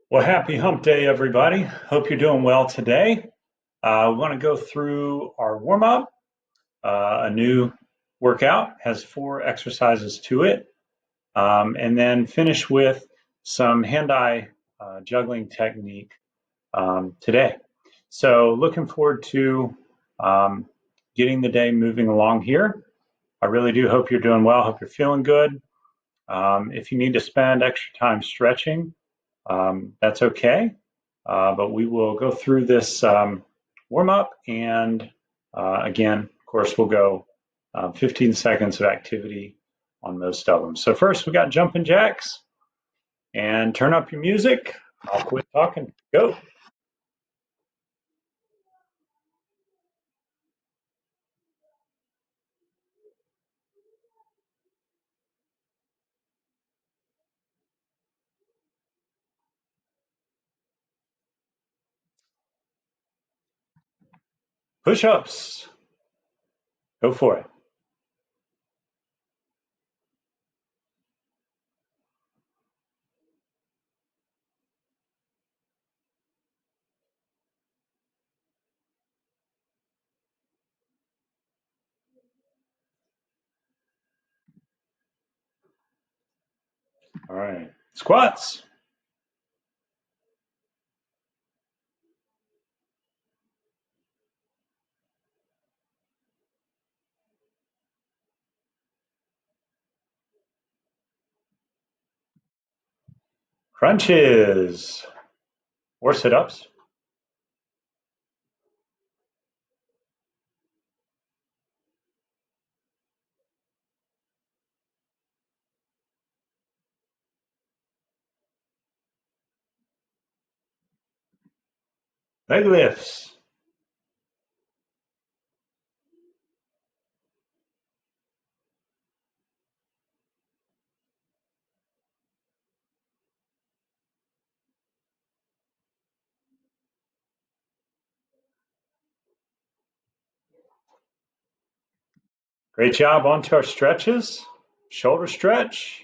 Well, happy hump day, everybody. Hope you're doing well today. We want to go through our warm up. A new workout has 4 exercises to it, and then finish with some hand eye juggling technique today. So, looking forward to getting the day moving along here. I really do hope you're doing well. Hope you're feeling good. If you need to spend extra time stretching, that's okay. But we will go through this warm up and again, of course, we'll go 15 seconds of activity on most of them. So first we got jumping jacks and turn up your music. I'll quit talking. Go. Push ups. Go for it. All right. Squats. Crunches or sit ups. Leg lifts. Great job. On to our stretches. Shoulder stretch.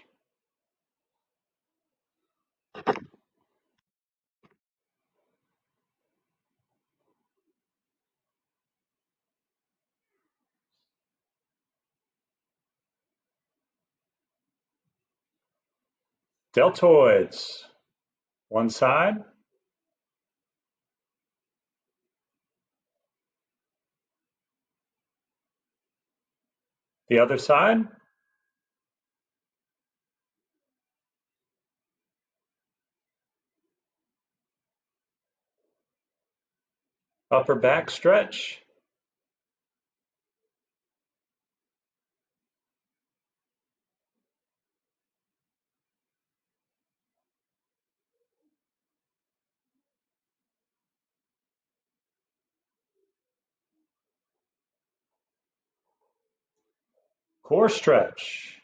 Deltoids. One side. The other side. Upper back stretch. Core stretch.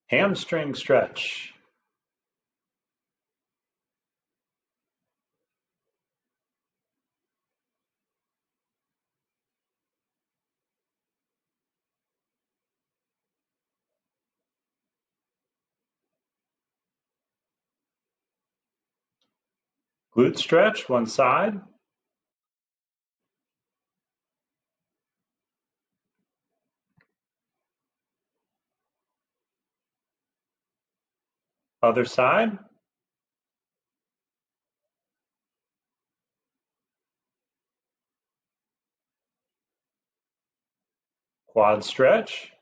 Hamstring stretch. Glute stretch, one side. Other side. Quad stretch.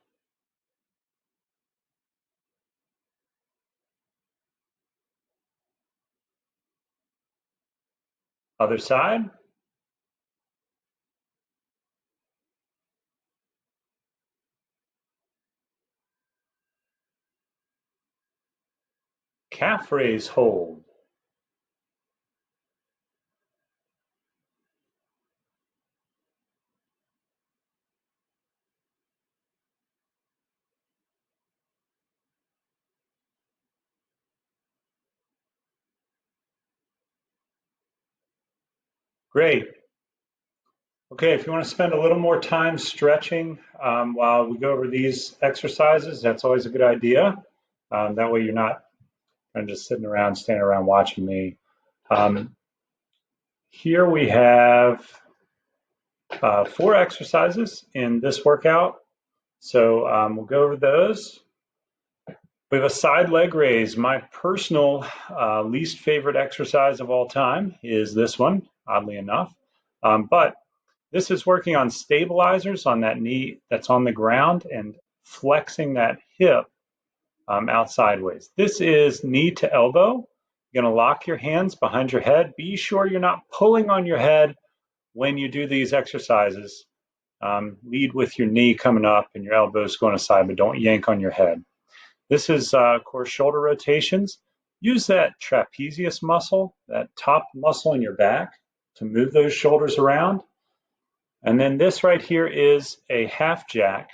Other side. Calf raise hold. Great. Okay, if you want to spend a little more time stretching while we go over these exercises, that's always a good idea. That way you're not just sitting around, standing around watching me. Here we have 4 exercises in this workout. So we'll go over those. We have a side leg raise. My personal least favorite exercise of all time is this one, oddly enough. But this is working on stabilizers on that knee that's on the ground and flexing that hip out sideways. This is knee to elbow. You're going to lock your hands behind your head. Be sure you're not pulling on your head when you do these exercises. Lead with your knee coming up and your elbows going aside, but don't yank on your head. This is, of course, shoulder rotations. Use that trapezius muscle, that top muscle in your back, to move those shoulders around. And then this right here is a half jack.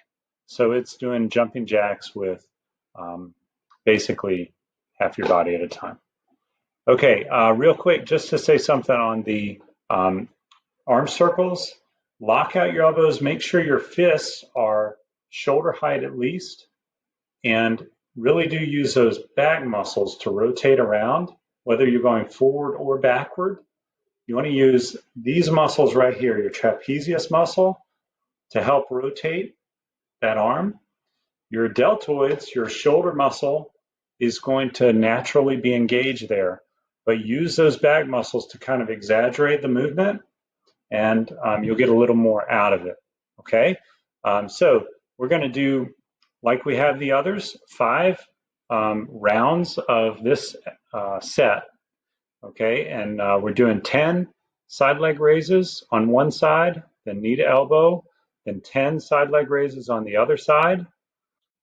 So it's doing jumping jacks with basically half your body at a time. Okay, real quick, just to say something on the arm circles. Lock out your elbows. Make sure your fists are shoulder height at least. And really do use those back muscles to rotate around, whether you're going forward or backward. You want to use these muscles right here, your trapezius muscle, to help rotate that arm. Your deltoids, your shoulder muscle, is going to naturally be engaged there, but use those back muscles to kind of exaggerate the movement, and you'll get a little more out of it, okay? So we're going to do, like we have the others, 5 rounds of this set, okay? And we're doing 10 side leg raises on one side, then knee to elbow, then 10 side leg raises on the other side.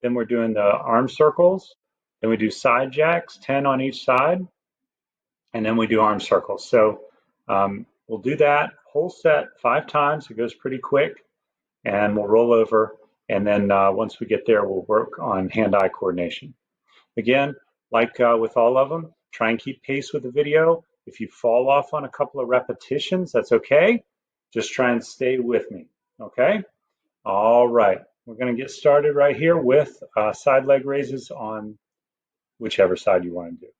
Then we're doing the arm circles. Then we do side jacks, 10 on each side. And then we do arm circles. So we'll do that whole set 5 times. It goes pretty quick. And we'll roll over. And then once we get there, we'll work on hand-eye coordination. Again, like with all of them, try and keep pace with the video. If you fall off on a couple of repetitions, that's okay. Just try and stay with me, okay? All right, we're going to get started right here with side leg raises on whichever side you want to do.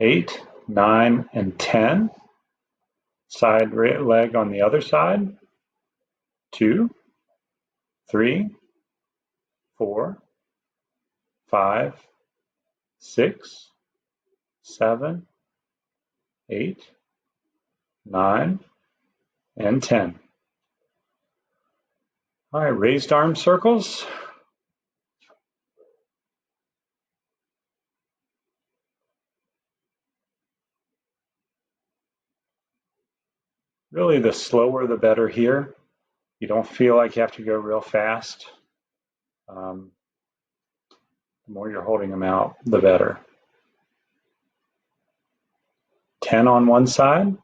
Eight, 9, and 10. Side leg on the other side. 2, 3, 4, 5, 6, 7, 8, 9, and 10. All right, raised arm circles. Really, the slower the better here. You don't feel like you have to go real fast. The more you're holding them out, the better. 10 on one side.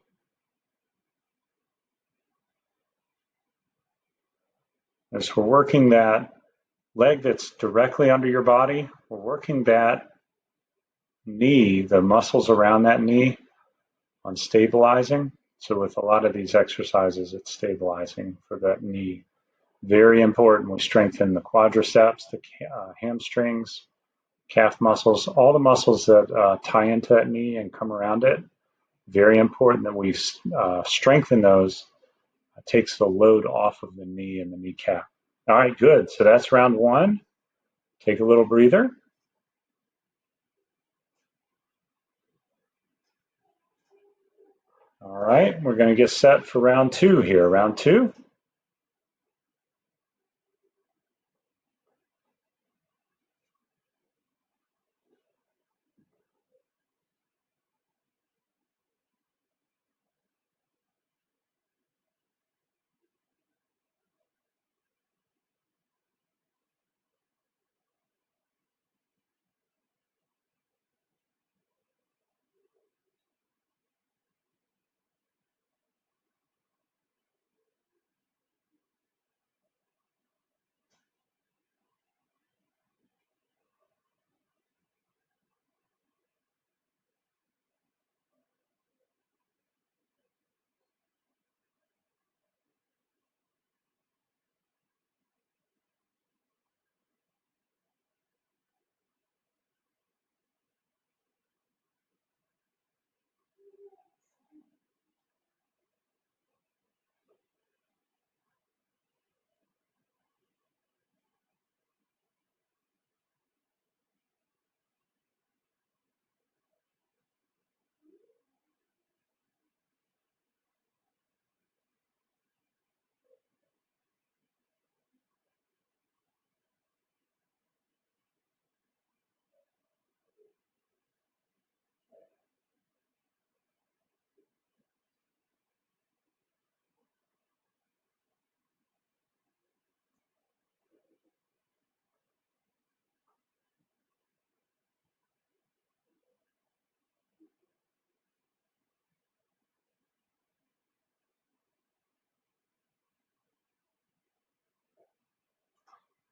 As we're working that leg that's directly under your body, we're working that knee, the muscles around that knee, on stabilizing. So with a lot of these exercises, it's stabilizing for that knee. Very important. We strengthen the quadriceps, the hamstrings, calf muscles, all the muscles that tie into that knee and come around it. Very important that we strengthen those. It takes the load off of the knee and the kneecap. All right, good. So that's round 1. Take a little breather. All right, we're going to get set for round 2 here. Round 2.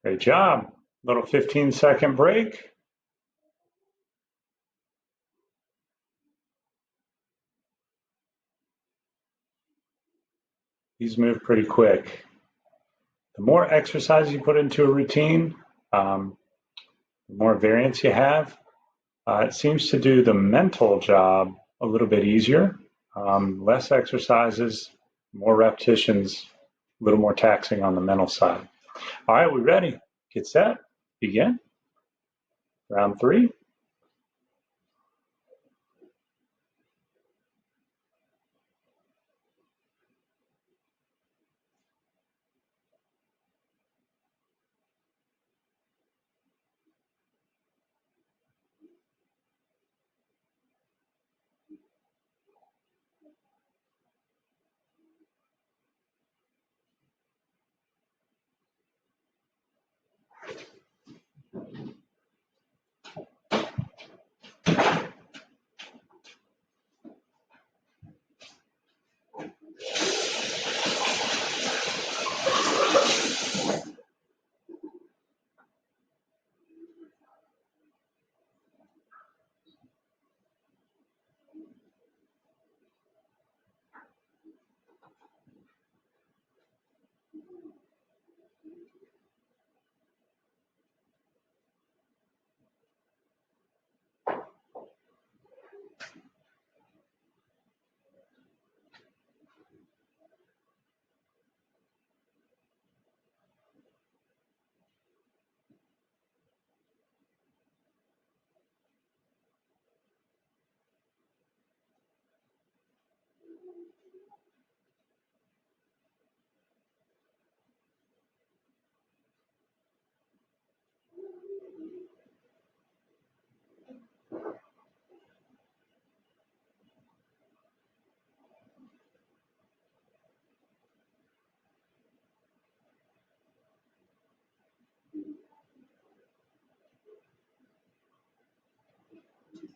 Great job. Little 15-second break. These move pretty quick. The more exercise you put into a routine, the more variance you have. It seems to do the mental job a little bit easier. Less exercises, more repetitions, a little more taxing on the mental side. All right, we ready? Get set, begin. Round 3.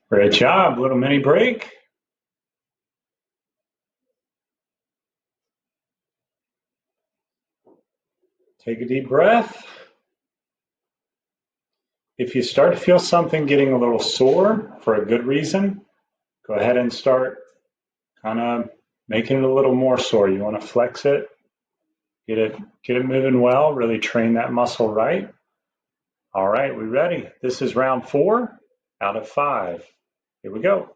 Great job. Little mini break. Take a deep breath. If you start to feel something getting a little sore for a good reason, go ahead and start kind of making it a little more sore. You want to flex it, get it moving well, really train that muscle right. All right, we ready? This is round 4 out of 5. Here we go.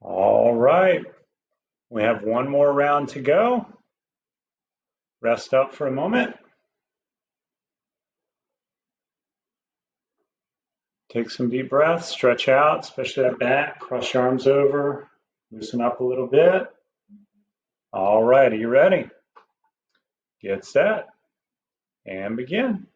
All right, we have one more round to go. Rest up for a moment. Take some deep breaths, stretch out, especially that back, cross your arms over, loosen up a little bit. All right, are you ready? get set, and begin.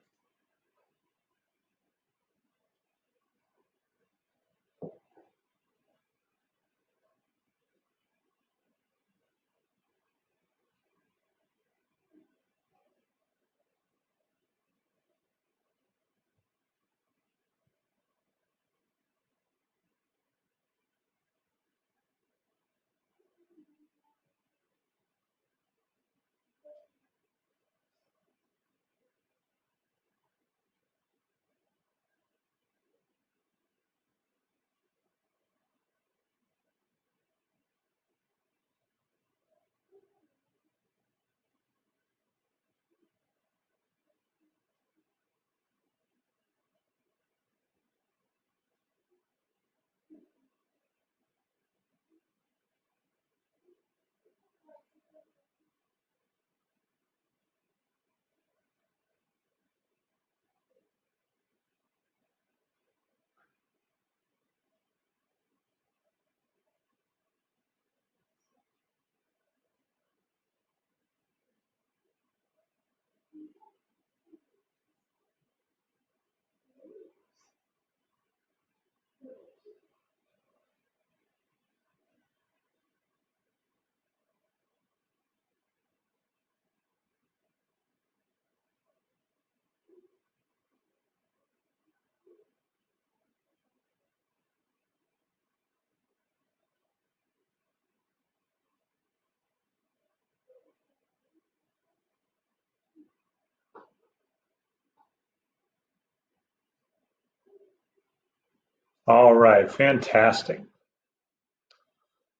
All right, fantastic.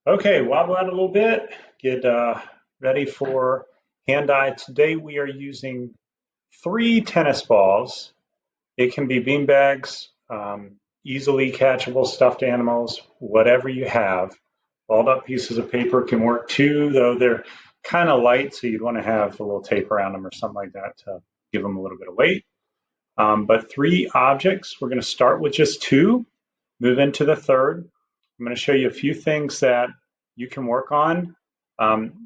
Okay, wobble out a little bit, get ready for hand-eye. Today we are using 3 tennis balls. It can be beanbags, easily catchable stuffed animals, whatever you have. Balled up pieces of paper can work too, though they're kind of light, so you'd want to have a little tape around them or something like that to give them a little bit of weight. But 3 objects, we're going to start with just 2, move into the third. I'm going to show you a few things that you can work on.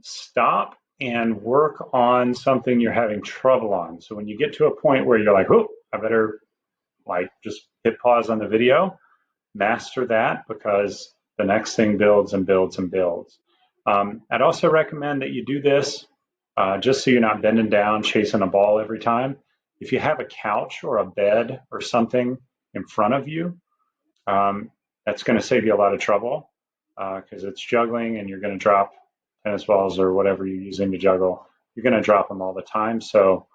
Stop and work on something you're having trouble on. So when you get to a point where you're like, oh, I better just hit pause on the video, master that, because the next thing builds and builds and builds. I'd also recommend that you do this just so you're not bending down chasing a ball every time. If you have a couch or a bed or something in front of you, that's going to save you a lot of trouble because it's juggling and you're going to drop tennis balls or whatever you're using to juggle. You're going to drop them all the time. So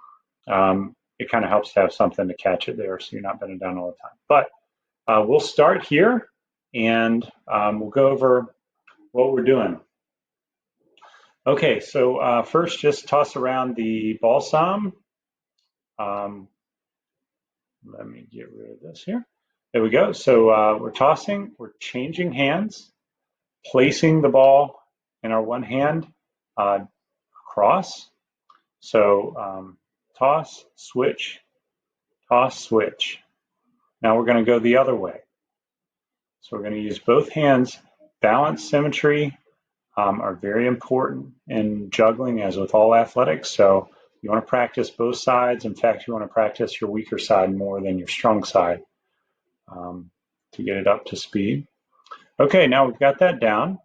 it kind of helps to have something to catch it there so you're not bending down all the time. But we'll start here and we'll go over what we're doing. Okay, so first just toss around the balsam. Let me get rid of this here. There we go. So we're tossing, we're changing hands, placing the ball in our one hand across. So toss, switch, toss, switch. Now we're going to go the other way. So we're going to use both hands. Balance, symmetry are very important in juggling, as with all athletics. So you want to practice both sides. In fact, you want to practice your weaker side more than your strong side to get it up to speed. Okay, now we've got that down. I'm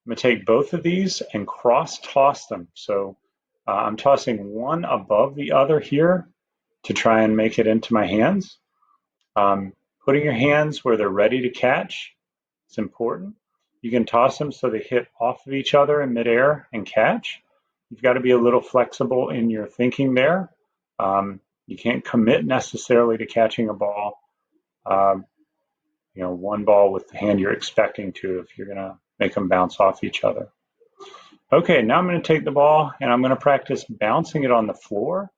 going to take both of these and cross toss them. So I'm tossing one above the other here to try and make it into my hands. Putting your hands where they're ready to catch is important. You can toss them so they hit off of each other in midair and catch. You've got to be a little flexible in your thinking there. You can't commit necessarily to catching a ball, one ball with the hand you're expecting to if you're going to make them bounce off each other. Okay, now I'm going to take the ball and I'm going to practice bouncing it on the floor.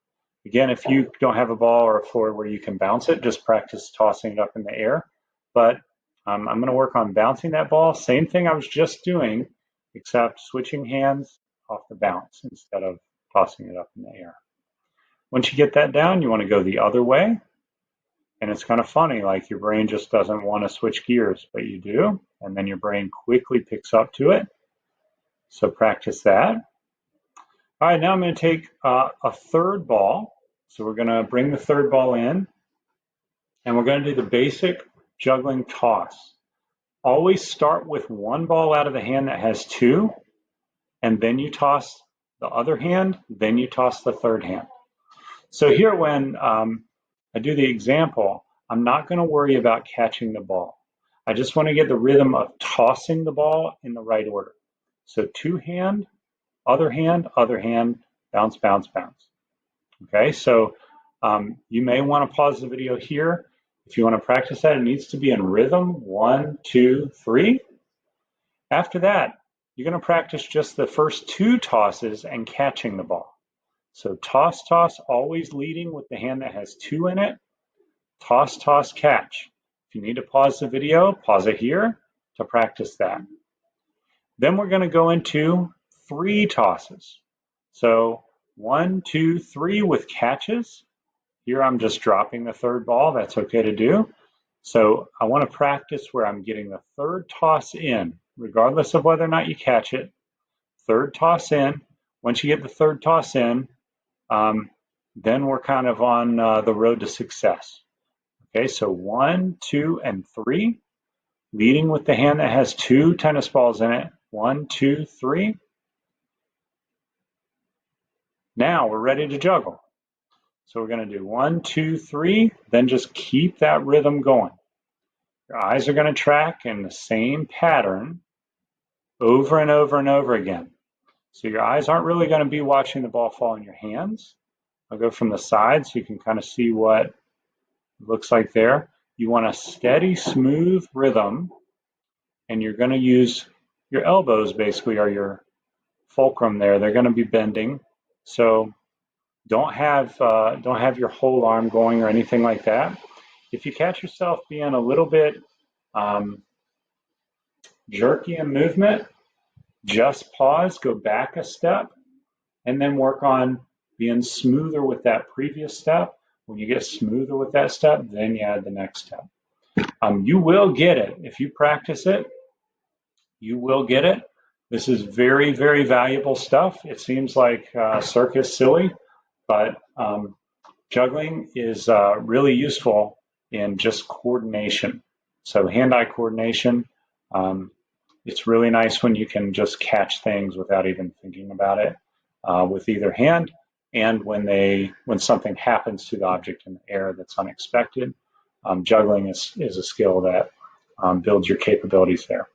Again, if you don't have a ball or a floor where you can bounce it, just practice tossing it up in the air. But I'm going to work on bouncing that ball. Same thing I was just doing, except switching hands off the bounce instead of tossing it up in the air. Once you get that down, you want to go the other way. And it's kind of funny, like your brain just doesn't want to switch gears, but you do. And then your brain quickly picks up to it. So practice that. All right, now I'm going to take a third ball. So we're going to bring the third ball in, and we're going to do the basic juggling toss. Always start with one ball out of the hand that has two, and then you toss the other hand, then you toss the third hand. So here when I do the example, I'm not going to worry about catching the ball. I just want to get the rhythm of tossing the ball in the right order. So two hand, other hand, bounce, bounce, bounce. Okay, so you may want to pause the video here. If you want to practice that, it needs to be in rhythm. 1, 2, 3. After that, you're going to practice just the first two tosses and catching the ball. So toss, toss, always leading with the hand that has two in it. Toss, toss, catch. If you need to pause the video, pause it here to practice that. Then we're going to go into three tosses. So 1, 2, 3 with catches. Here I'm just dropping the third ball. That's okay to do. So I want to practice where I'm getting the third toss in, regardless of whether or not you catch it. Third toss in. Once you get the third toss in, then we're kind of on the road to success. Okay, so 1, 2, and 3. Leading with the hand that has two tennis balls in it. 1, 2, 3. Now we're ready to juggle. So we're going to do 1, 2, 3, then just keep that rhythm going. Your eyes are going to track in the same pattern over and over and over again. So your eyes aren't really going to be watching the ball fall in your hands. I'll go from the side so you can kind of see what it looks like there. You want a steady, smooth rhythm, and you're going to use your elbows basically are your fulcrum there. They're going to be bending. So don't have your whole arm going or anything like that. If you catch yourself being a little bit jerky in movement, just pause, go back a step, and then work on being smoother with that previous step. When you get smoother with that step, then you add the next step. You will get it. If you practice it, you will get it. This is very, very valuable stuff. It seems like circus silly, but juggling is really useful in just coordination. So hand-eye coordination, it's really nice when you can just catch things without even thinking about it with either hand, and when something happens to the object in the air that's unexpected. Juggling is a skill that builds your capabilities there.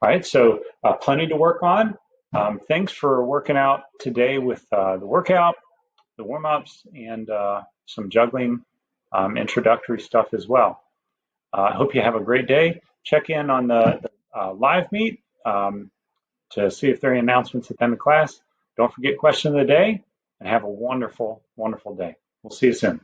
All right, so plenty to work on. Thanks for working out today with the workout, the warm-ups, and some juggling introductory stuff as well. I hope you have a great day. Check in on the live meet to see if there are any announcements at the end of class. Don't forget question of the day, and have a wonderful, wonderful day. We'll see you soon.